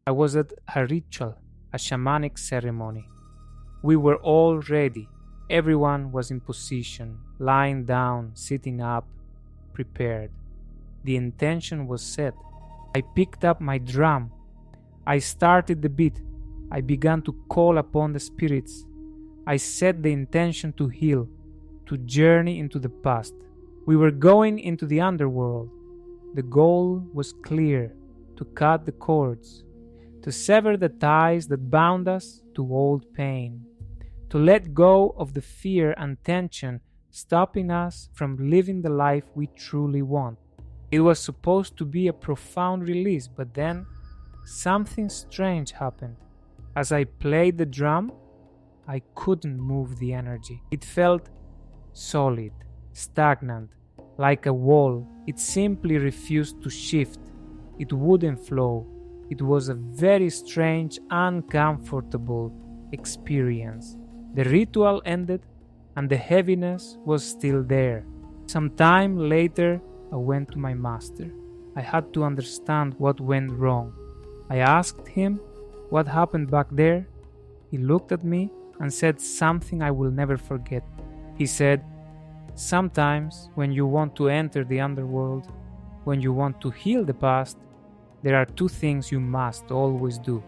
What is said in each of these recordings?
I was at a ritual, a shamanic ceremony. We were all ready. Everyone was in position, lying down, sitting up, prepared. The intention was set. I picked up my drum. I started the beat. I began to call upon the spirits. I set the intention to heal, to journey into the past. We were going into the underworld. The goal was clear: to cut the cords, to sever the ties that bound us to old pain, to let go of the fear and tension stopping us from living the life we truly want. It was supposed to be a profound release, but then something strange happened. As I played the drum, I couldn't move the energy. It felt solid, stagnant, like a wall. It simply refused to shift. It wouldn't flow. It was a very strange, uncomfortable experience. The ritual ended and the heaviness was still there. Some time later, I went to my master. I had to understand what went wrong. I asked him what happened back there. He looked at me and said something I will never forget. He said, "Sometimes when you want to enter the underworld, when you want to heal the past, there are two things you must always do.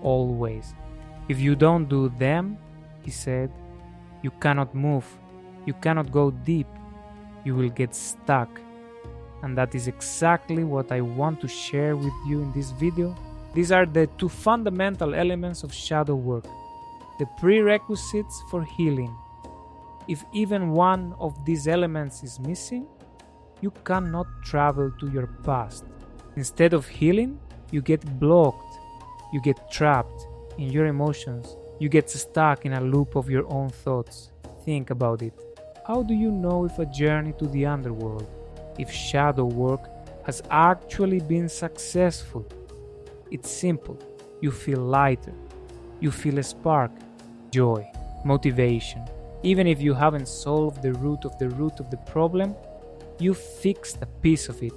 Always. If you don't do them," he said, "you cannot move, you cannot go deep, you will get stuck." And that is exactly what I want to share with you in this video. These are the two fundamental elements of shadow work, the prerequisites for healing. If even one of these elements is missing, you cannot travel to your past. Instead of healing, you get blocked, you get trapped in your emotions, you get stuck in a loop of your own thoughts. Think about it. How do you know if a journey to the underworld, if shadow work has actually been successful? It's simple. You feel lighter. You feel a spark, joy, motivation. Even if you haven't solved the root of the problem, you fixed a piece of it.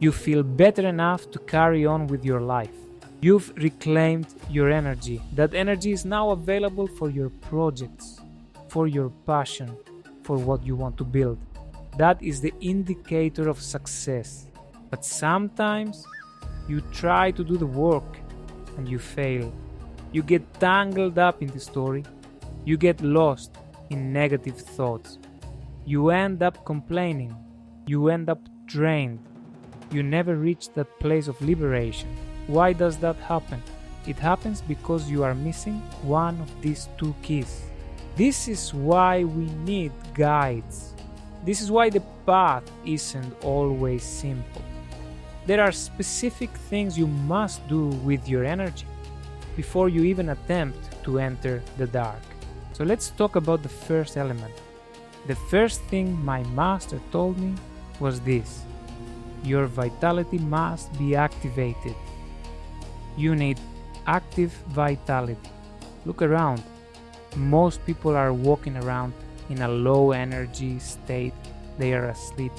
You feel better enough to carry on with your life. You've reclaimed your energy. That energy is now available for your projects, for your passion, for what you want to build. That is the indicator of success. But sometimes you try to do the work and you fail. You get tangled up in the story. You get lost in negative thoughts. You end up complaining. You end up drained. You never reach that place of liberation. Why does that happen? It happens because you are missing one of these two keys. This is why we need guides. This is why the path isn't always simple. There are specific things you must do with your energy before you even attempt to enter the dark. So let's talk about the first element. The first thing my master told me was this: your vitality must be activated. You need active vitality. Look around. Most people are walking around in a low energy state. They are asleep,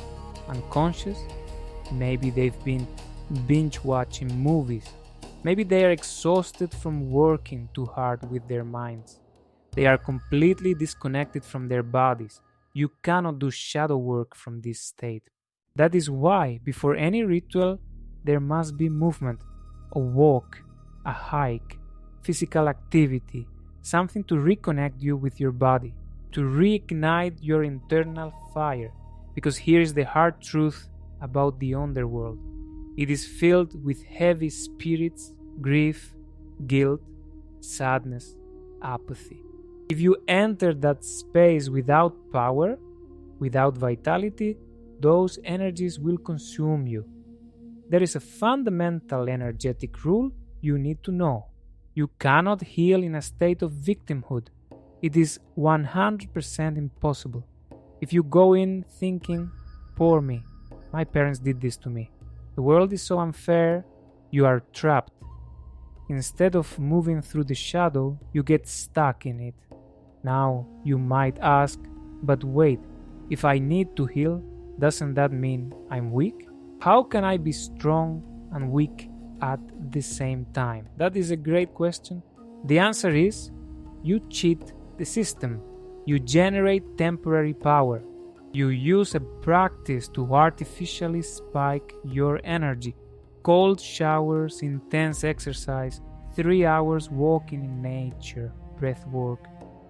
unconscious. Maybe they've been binge watching movies. Maybe they are exhausted from working too hard with their minds. They are completely disconnected from their bodies. You cannot do shadow work from this state. That is why, before any ritual, there must be movement, a walk, a hike, physical activity, something to reconnect you with your body, to reignite your internal fire. Because here is the hard truth about the underworld. It is filled with heavy spirits, grief, guilt, sadness, apathy. If you enter that space without power, without vitality, those energies will consume you. There is a fundamental energetic rule you need to know. You cannot heal in a state of victimhood. It is 100% impossible. If you go in thinking, "Poor me, my parents did this to me. The world is so unfair," you are trapped. Instead of moving through the shadow, you get stuck in it. Now you might ask, "But wait, if I need to heal, doesn't that mean I'm weak? How can I be strong and weak at the same time? That is a great question. The answer is you cheat the system. You generate temporary power. You use a practice to artificially spike your energy. Cold showers, intense exercise, 3 hours walking in nature, breath work.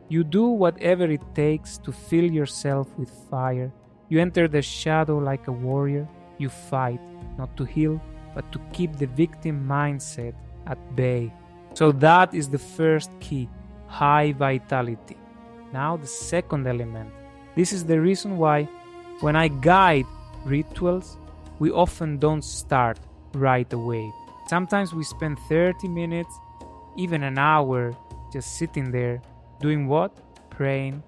You do whatever it takes to fill yourself with fire. You enter the shadow like a warrior. You fight, not to heal, but to keep the victim mindset at bay. So that is the first key, high vitality. Now the second element. This is the reason why when I guide rituals, we often don't start right away. Sometimes we spend 30 minutes, even an hour, just sitting there, doing what? Praying,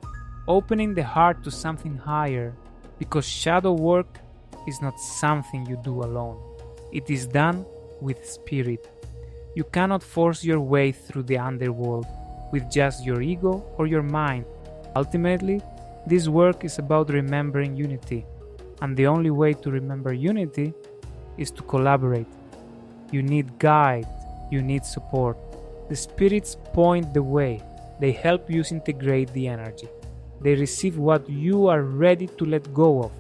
opening the heart to something higher, because shadow work is not something you do alone. It is done with spirit. You cannot force your way through the underworld with just your ego or your mind. Ultimately, this work is about remembering unity, and the only way to remember unity is to collaborate. You need guide, you need support. The spirits point the way. They help you integrate the energy. They receive what you are ready to let go of.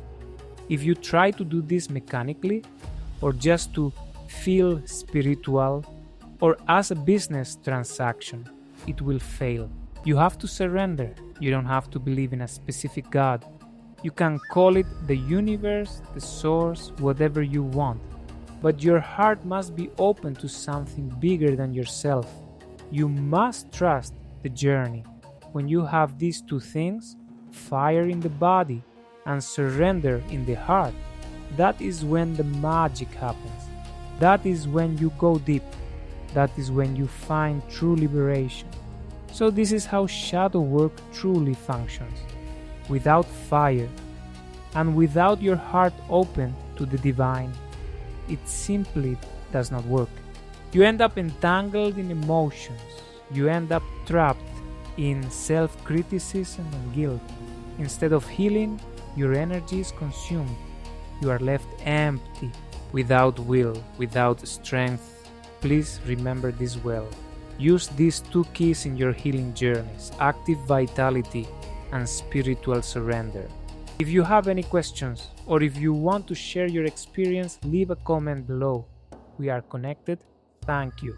If you try to do this mechanically, or just to feel spiritual, or as a business transaction, it will fail. You have to surrender. You don't have to believe in a specific God. You can call it the universe, the source, whatever you want. But your heart must be open to something bigger than yourself. You must trust the journey. When you have these two things, fire in the body and surrender in the heart, that is when the magic happens. That is when you go deep. That is when you find true liberation. So this is how shadow work truly functions. Without fire and without your heart open to the divine, it simply does not work. You end up entangled in emotions. You end up trapped in self-criticism and guilt. Instead of healing, your energy is consumed. You are left empty, without will, without strength. Please remember this well. Use these two keys in your healing journeys: active vitality and spiritual surrender. If you have any questions or if you want to share your experience, leave a comment below. We are connected. Thank you.